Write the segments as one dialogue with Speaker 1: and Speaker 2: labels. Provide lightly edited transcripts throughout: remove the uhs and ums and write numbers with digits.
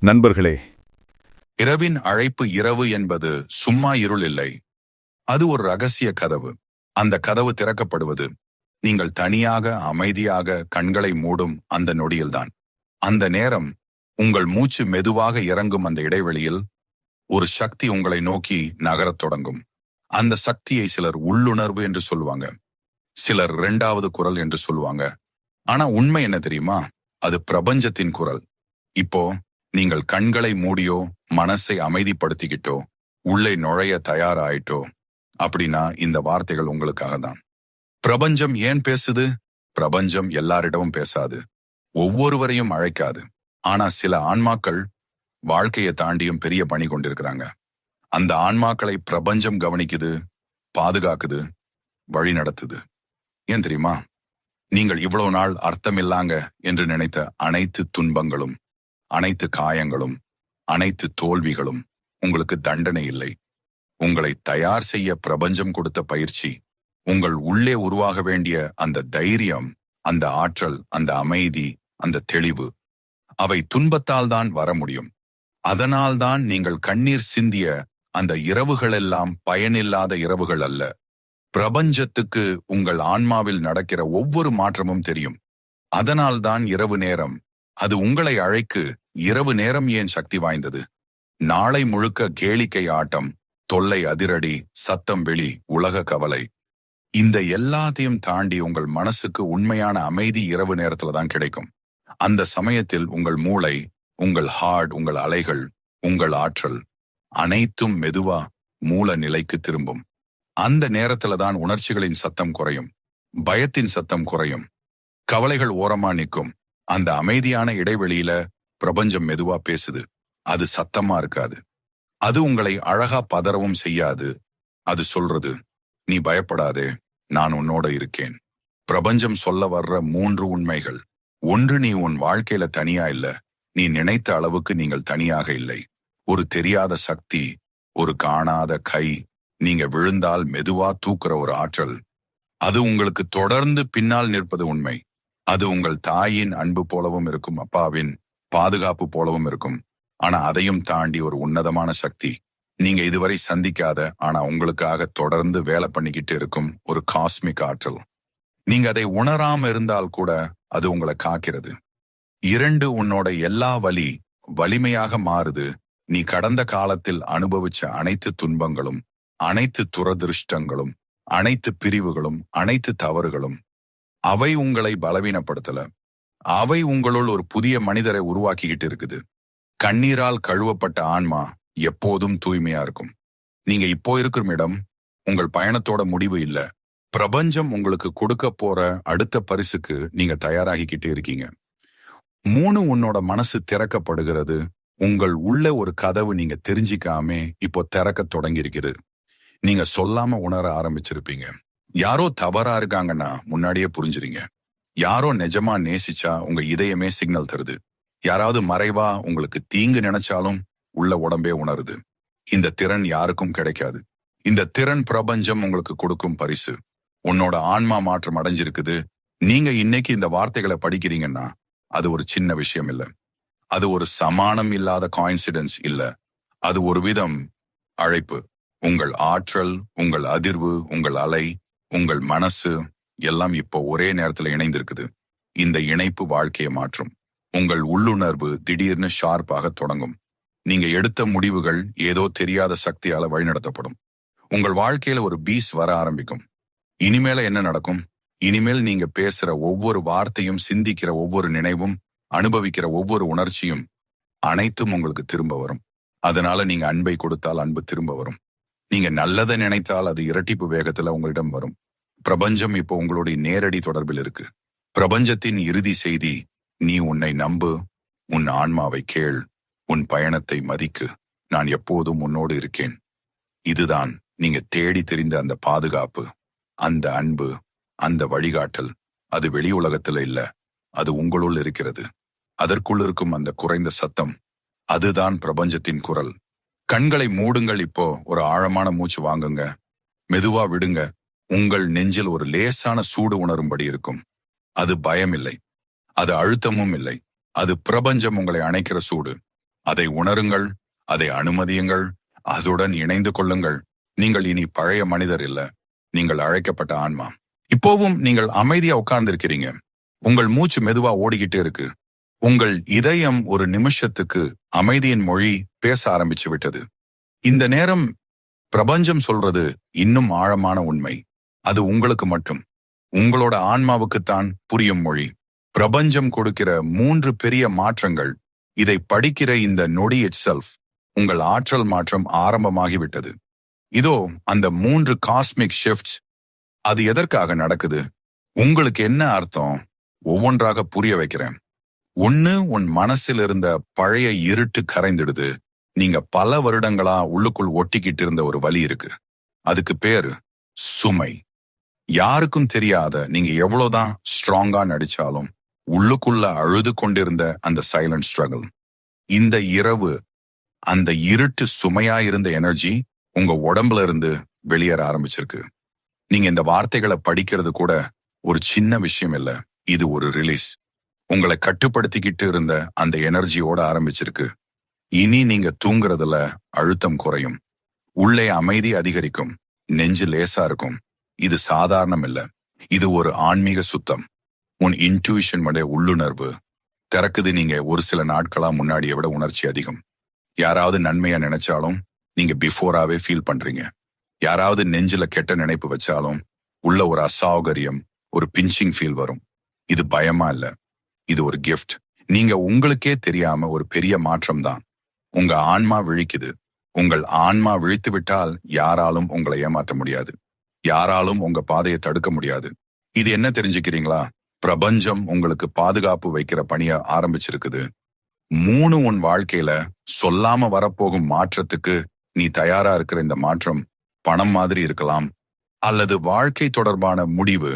Speaker 1: நண்பர்களே,
Speaker 2: இரவின் அழைப்பு இரவு என்பது சும்மா இருள் இல்லை. அது ஒரு ரகசிய கதவு. அந்த கதவு திறக்கப்படுவது நீங்கள் தனியாக அமைதியாக கண்களை மூடும் அந்த நொடியில்தான். அந்த நேரம் உங்கள் மூச்சு மெதுவாக இறங்கும் அந்த இடைவெளியில் ஒரு சக்தி உங்களை நோக்கி நகரத் தொடங்கும். அந்த சக்தியை சிலர் உள்ளுணர்வு என்று சொல்லுவாங்க, சிலர் இரண்டாவது குரல் என்று சொல்லுவாங்க. ஆனா உண்மை என்ன தெரியுமா? அது பிரபஞ்சத்தின் குரல். இப்போ நீங்கள் கண்களை மூடியோ மனசை அமைதிப்படுத்திக்கிட்டோ உள்ளே நுழைய தயாராயிட்டோ அப்படின்னா இந்த வார்த்தைகள் உங்களுக்காக தான். பிரபஞ்சம் ஏன் பேசுது? பிரபஞ்சம் எல்லாரிடமும் பேசாது, ஒவ்வொருவரையும் அழைக்காது. ஆனா சில ஆன்மாக்கள் வாழ்க்கையை தாண்டியும் பெரிய பணி கொண்டிருக்கிறாங்க. அந்த ஆன்மாக்களை பிரபஞ்சம் கவனிக்குது, பாதுகாக்குது, வழி நடத்துது. ஏன் தெரியுமா? நீங்கள் இவ்வளவு நாள் அர்த்தமில்லாங்க என்று நினைத்த அனைத்து துன்பங்களும், அனைத்து காயங்களும், அனைத்து தோல்விகளும் உங்களுக்கு தண்டனை இல்லை. உங்களை தயார் செய்ய பிரபஞ்சம் கொடுத்த பயிற்சி. உங்கள் உள்ளே உருவாக வேண்டிய அந்த தைரியம், அந்த ஆற்றல், அந்த அமைதி, அந்த தெளிவு, அவை துன்பத்தால் தான் வர முடியும். அதனால்தான் நீங்கள் கண்ணீர் சிந்திய அந்த இரவுகளெல்லாம் பயனில்லாத இரவுகள் அல்ல. பிரபஞ்சத்துக்கு உங்கள் ஆன்மாவில் நடக்கிற ஒவ்வொரு மாற்றமும் தெரியும். அதனால்தான் இரவு நேரம் அது உங்களை அழைக்கு. இரவு நேரம் ஏன் சக்தி வாய்ந்தது? நாளை முழுக்க கேளிக்கை ஆட்டம், தொல்லை அதிரடி, சத்தம் வெளி, உலக கவலை, இந்த எல்லாத்தையும் தாண்டி உங்கள் மனசுக்கு உண்மையான அமைதி இரவு நேரத்துல தான் கிடைக்கும். அந்த சமயத்தில் உங்கள் மூளை, உங்கள் ஹார்ட், உங்கள் அலைகள், உங்கள் ஆற்றல் அனைத்தும் மெதுவா மூல நிலைக்கு திரும்பும். அந்த நேரத்துல தான் உணர்ச்சிகளின் சத்தம் குறையும், பயத்தின் சத்தம் குறையும், கவலைகள் ஓரமா நிற்கும். அந்த அமைதியான இடைவெளியில பிரபஞ்சம் மெதுவா பேசுது. அது சத்தமா இருக்காது, அது உங்களை அழகா பதறவும் செய்யாது. அது சொல்றது, நீ பயப்படாதே, நான் உன்னோட இருக்கேன். பிரபஞ்சம் சொல்ல வர்ற 3 உண்மைகள். ஒன்று, நீ உன் வாழ்க்கையில தனியா இல்ல. நீ நினைத்த அளவுக்கு நீங்கள் தனியாக இல்லை. ஒரு தெரியாத சக்தி, ஒரு காணாத கை, நீங்க விழுந்தால் மெதுவா தூக்குற ஒரு ஆற்றல், அது உங்களுக்கு தொடர்ந்து பின்னால் நிற்பது உண்மை. அது உங்கள் தாயின் அன்பு போலவும் இருக்கும், அப்பாவின் பாதுகாப்பு போலவும் இருக்கும். ஆனா அதையும் தாண்டி ஒரு உன்னதமான சக்தி, நீங்க இதுவரை சந்திக்காத ஆனா உங்களுக்காக தொடர்ந்து வேலை பண்ணிக்கிட்டு இருக்கும் ஒரு காஸ்மிக் ஆற்றல். நீங்க அதை உணராம இருந்தால் கூட அது உங்களை காக்கிறது. 2, உன்னோட எல்லா வலி வலிமையாக மாறுது. நீ கடந்த காலத்தில் அனுபவிச்ச அனைத்து துன்பங்களும், அனைத்து துரதிருஷ்டங்களும், அனைத்து பிரிவுகளும், அனைத்து தவறுகளும், அவை உங்களை பலவீனப்படுத்தல. அவை உங்களுள் ஒரு புதிய மனிதரை உருவாக்கிக்கிட்டு இருக்குது. கண்ணீரால் கழுவப்பட்ட ஆன்மா எப்போதும் தூய்மையா இருக்கும். நீங்க இப்போ இருக்கும் இடம் உங்கள் பயணத்தோட முடிவு இல்ல. பிரபஞ்சம் உங்களுக்கு கொடுக்க போற அடுத்த பரிசுக்கு நீங்க தயாராகிக்கிட்டு இருக்கீங்க. 3, உன்னோட மனசு திறக்கப்படுகிறது. உங்கள் உள்ள ஒரு கதவு நீங்க தெரிஞ்சிக்காம இப்போ திறக்க தொடங்கி இருக்குது. நீங்க சொல்லாம உணர ஆரம்பிச்சிருப்பீங்க. யாரோ தவறா இருக்காங்கன்னா முன்னாடியே புரிஞ்சுறீங்க. யாரோ நிஜமா நேசிச்சா உங்க இதயமே சிக்னல் தருது. யாராவது மறைவா உங்களுக்கு தீங்கு நினைச்சாலும் உள்ள உடம்பே உணருது. இந்த திறன் யாருக்கும் கிடைக்காது. இந்த திறன் பிரபஞ்சம் உங்களுக்கு கொடுக்கும் பரிசு. உன்னோட ஆன்மா மாற்றம் அடைஞ்சிருக்குது. நீங்க இன்னைக்கு இந்த வார்த்தைகளை படிக்கிறீங்கன்னா அது ஒரு சின்ன விஷயம் இல்ல. அது ஒரு சமானம் இல்லாத கோயின்சிடென்ஸ் இல்ல. அது ஒரு விதம் அழைப்பு. உங்கள் ஆற்றல், உங்கள் அதிர்வு, உங்கள் அலை, உங்கள் மனசு எல்லாம் இப்போ ஒரே நேரத்துல இணைந்திருக்குது. இந்த இணைப்பு வாழ்க்கையை மாற்றும். உங்கள் உள்ளுணர்வு திடீர்னு ஷார்ப்பாக தொடங்கும். நீங்க எடுத்த முடிவுகள் ஏதோ தெரியாத சக்தியால வழிநடத்தப்படும். உங்கள் வாழ்க்கையில ஒரு பீஸ் வர ஆரம்பிக்கும். இனிமேல என்ன நடக்கும்? இனிமேல் நீங்க பேசுற ஒவ்வொரு வார்த்தையும், சிந்திக்கிற ஒவ்வொரு நினைவும், அனுபவிக்கிற ஒவ்வொரு உணர்ச்சியும் அனைத்தும் உங்களுக்கு திரும்ப வரும். அதனால நீங்க அன்பை கொடுத்தால் அன்பு திரும்ப வரும். நீங்க நல்லதை நினைத்தால் அது இரட்டிப்பு வேகத்துல உங்களிடம் வரும். பிரபஞ்சம் இப்போ உங்களுடைய நேரடி தொடர்பில் இருக்கு. பிரபஞ்சத்தின் இறுதி செய்தி, நீ உன்னை நம்பு, உன் ஆன்மாவை கேள், உன் பயணத்தை மதிக்கு, நான் எப்போதும் உன்னோடு இருக்கேன். இதுதான் நீங்க தேடி தெரிந்த அந்த பாதுகாப்பு, அந்த அன்பு, அந்த வழிகாட்டல். அது வெளி உலகத்துல இல்ல, அது உங்களுள் இருக்கிறது. அதற்குள் இருக்கும் அந்த குறைந்த சத்தம், அதுதான் பிரபஞ்சத்தின் குரல். கண்களை மூடுங்கள். இப்போ ஒரு ஆழமான மூச்சு வாங்குங்க. மெதுவா விடுங்க. உங்கள் நெஞ்சில் ஒரு லேசான சூடு உணரும்படி இருக்கும். அது பயம் இல்லை, அது அழுத்தமும் இல்லை. அது பிரபஞ்சம் உங்களை அணைக்கிற சூடு. அதை உணருங்கள், அதை அனுமதியுங்கள், அதுடன் இணைந்து கொள்ளுங்கள். நீங்கள் இனி பழைய மனிதர் இல்ல, நீங்கள் அழைக்கப்பட்ட ஆன்மா. இப்போவும் நீங்கள் அமைதியா உட்கார்ந்திருக்கிறீங்க. உங்கள் மூச்சு மெதுவா ஓடிக்கிட்டே இருக்கு. உங்கள் இதயம் ஒரு நிமிஷத்துக்கு அமைதியின் மொழி பேச ஆரம்பிச்சு விட்டது. இந்த நேரம் பிரபஞ்சம் சொல்றது இன்னும் ஆழமான உண்மை. அது உங்களுக்கு மட்டும், உங்களோட ஆன்மாவுக்குத்தான் புரியும் மொழி. பிரபஞ்சம் கொடுக்கிற 3 பெரிய மாற்றங்கள். இதை படிக்கிற இந்த நொடி இட்செல்ஃப் உங்கள் ஆற்றல் மாற்றம் ஆரம்பமாகிவிட்டது. இதோ அந்த 3 காஸ்மிக் ஷிஃப்ட்ஸ். அது எதற்காக நடக்குது, உங்களுக்கு என்ன அர்த்தம், ஒவ்வொன்றாக புரிய வைக்கிறேன். 1, உன் மனசில் இருந்த பழைய இருட்டு கரைந்திடுது. நீங்க பல வருடங்களா உள்ளுக்குள் ஒட்டிக்கிட்டு இருந்த ஒரு வலி இருக்கு. அதுக்கு பேரு சுமை. யாருக்கும் தெரியாத, நீங்க எவ்வளவுதான் ஸ்ட்ராங்கா நடிச்சாலும் உள்ளுக்குள்ள அழுது கொண்டிருந்த அந்த சைலண்ட் ஸ்ட்ரகிள். இந்த இரவு அந்த இருட்டு சுமையா இருந்த எனர்ஜி உங்க உடம்புல இருந்து வெளியேற ஆரம்பிச்சிருக்கு. நீங்க இந்த வார்த்தைகளை படிக்கிறது கூட ஒரு சின்ன விஷயம் இல்ல, இது ஒரு ரிலீஸ். உங்களை கட்டுப்படுத்திக்கிட்டு இருந்த அந்த எனர்ஜியோட ஆரம்பிச்சிருக்கு. இனி நீங்க தூங்குறதுல அழுத்தம் குறையும், உள்ளே அமைதி அதிகரிக்கும், நெஞ்சு லேசா இருக்கும். இது சாதாரணம் இல்ல, இது ஒரு ஆன்மீக சுத்தம். உன் இன்ட்யூஷன் உள்ளுணர்வு திறக்குது. நீங்க ஒரு சில நாட்களா முன்னாடியை விட உணர்ச்சி அதிகம். யாராவது நன்மையா நினைச்சாலும் நீங்க பிஃபோராவே ஃபீல் பண்றீங்க. யாராவது நெஞ்சில கெட்ட நினைப்பு வச்சாலும் உள்ள ஒரு அசௌகரியம், ஒரு பிஞ்சிங் ஃபீல் வரும். இது பயமா இல்ல, இது ஒரு கிஃப்ட். நீங்க உங்களுக்கே தெரியாம ஒரு பெரிய மாற்றம் தான். உங்க ஆன்மா விழிக்குது. உங்கள் ஆன்மா விழித்து விட்டால் யாராலும் உங்களை ஏமாற்ற முடியாது, யாராலும் உங்க பாதையை தடுக்க முடியாது. இது என்ன தெரிஞ்சுக்கிறீங்களா? பிரபஞ்சம் உங்களுக்கு பாதுகாப்பு வைக்கிற பணிய ஆரம்பிச்சிருக்குது. 3, உன் வாழ்க்கையில சொல்லாம வரப்போகும் மாற்றத்துக்கு நீ தயாரா இருக்கிற இந்த மாற்றம் பணம் மாதிரி இருக்கலாம், அல்லது வாழ்க்கை தொடர்பான முடிவு,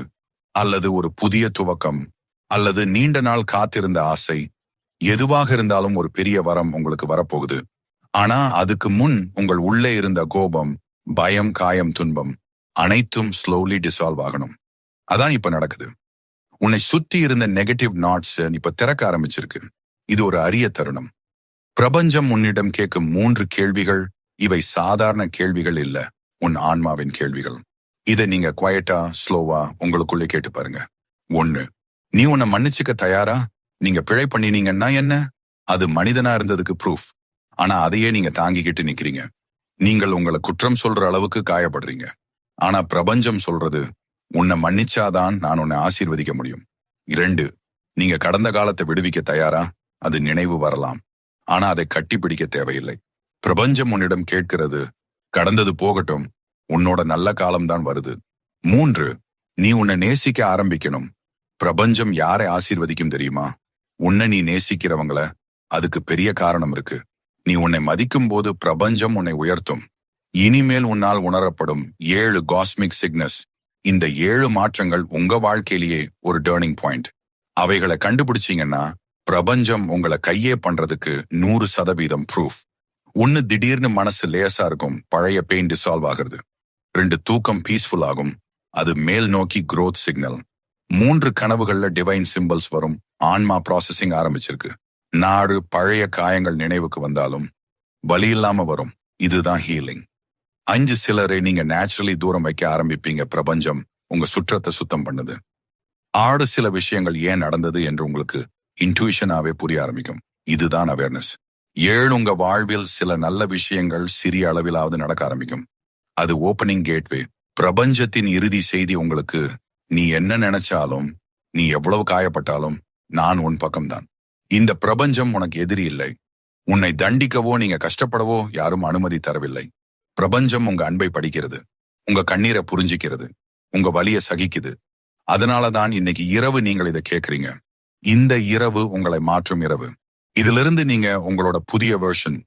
Speaker 2: அல்லது ஒரு புதிய துவக்கம், அல்லது நீண்ட நாள் காத்திருந்த ஆசை. எதுவாக இருந்தாலும் ஒரு பெரிய வரம் உங்களுக்கு வரப்போகுது. ஆனா அதுக்கு முன் உங்கள் உள்ளே இருந்த கோபம், பயம், காயம், துன்பம் அனைத்தும் ஸ்லோலி டிசால்வ் ஆகணும். அதான் இப்ப நடக்குது. உன்னை சுத்தி இருந்த நெகட்டிவ் நாட்ஸ் இப்ப திறக்க ஆரம்பிச்சிருக்கு. இது ஒரு அரிய தருணம். பிரபஞ்சம் உன்னிடம் கேட்கும் 3 கேள்விகள். இவை சாதாரண கேள்விகள் இல்ல, உன் ஆன்மாவின் கேள்விகள். இதை நீங்க குவைட்டா, ஸ்லோவா உங்களுக்குள்ளே கேட்டு பாருங்க. 1, நீ உன்னை மன்னிச்சுக்க தயாரா? நீங்க பிழை பண்ணினீங்கன்னா என்ன? அது மனிதனா இருந்ததுக்கு ப்ரூஃப். ஆனா அதையே நீங்க தாங்கிக்கிட்டு நிக்கிறீங்க. நீங்கள் உங்களை குற்றம் சொல்ற அளவுக்கு காயப்படுறீங்க. ஆனா பிரபஞ்சம் சொல்றது, உன்னை மன்னிச்சாதான் நான் உன்னை ஆசீர்வதிக்க முடியும். 2, நீங்க கடந்த காலத்தை விடுவிக்க தயாரா? அது நினைவு வரலாம், ஆனா அதை கட்டி பிடிக்க தேவையில்லை. பிரபஞ்சம் உன்னிடம் கேட்கிறது, கடந்தது போகட்டும், உன்னோட நல்ல காலம்தான் வருது. 3, நீ உன்னை நேசிக்க ஆரம்பிக்கணும். பிரபஞ்சம் யாரை ஆசீர்வதிக்கும் தெரியுமா? உன்னை நீ நேசிக்கிறவங்கள. அதுக்கு பெரிய காரணம் இருக்கு. நீ உன்னை மதிக்கும் போது பிரபஞ்சம் உன்னை உயர்த்தும். இனிமேல் உன்னால் உணரப்படும் 7 காஸ்மிக் சிக்னஸ். இந்த 7 மாற்றங்கள் உங்க வாழ்க்கையிலேயே ஒரு டர்னிங் பாயிண்ட். அவைகளை கண்டுபிடிச்சீங்கன்னா பிரபஞ்சம் உங்களை கையே பண்றதுக்கு 100% ப்ரூஃப். 1, திடீர்னு மனசு லேசா இருக்கும், பழைய பெயின் டிசால்வ் ஆகுறது. 2, தூக்கம் பீஸ்ஃபுல் ஆகும், அது மேல் நோக்கி growth சிக்னல். 3, கனவுகள்ல டிவைன் சிம்பிள்ஸ் வரும், ஆன்மா ப்ராசஸிங் ஆரம்பிச்சிருக்கு. 4, பழைய காயங்கள் நினைவுக்கு வந்தாலும் வலி இல்லாம வரும், இதுதான் ஹீலிங். 5, சிலரை நீங்க நேச்சுரலி தூரம் வைக்க ஆரம்பிப்பீங்க. பிரபஞ்சம் உங்க சுற்றத்தை சுத்தம் பண்ணுது. 6, சில விஷயங்கள் ஏன் நடந்தது என்று உங்களுக்கு இன்ட்யூஷனாவே புரிய ஆரம்பிக்கும். இதுதான் அவேர்னஸ். 7, உங்க வாழ்வில் சில நல்ல விஷயங்கள் சிறிய அளவிலாவது நடக்க ஆரம்பிக்கும். அது ஓப்பனிங் கேட்வே. பிரபஞ்சத்தின் இறுதி செய்தி உங்களுக்கு, நீ என்ன நினைச்சாலும், நீ எவ்வளவு காயப்பட்டாலும் நான் உன் பக்கம்தான். இந்த பிரபஞ்சம் உனக்கு எதிரி இல்லை. உன்னை தண்டிக்கவோ நீங்க கஷ்டப்படவோ யாரும் அனுமதி தரவில்லை. பிரபஞ்சம் உங்க அன்பை படிக்கிறது, உங்க கண்ணீரை புரிஞ்சிக்கிறது, உங்க வலியை சகிக்குது. அதனாலதான் இன்னைக்கு இரவு நீங்கள் இதை கேட்கறீங்க. இந்த இரவு உங்களை மாற்றும் இரவு. இதிலிருந்து நீங்க உங்களோட புதிய வெர்ஷன்,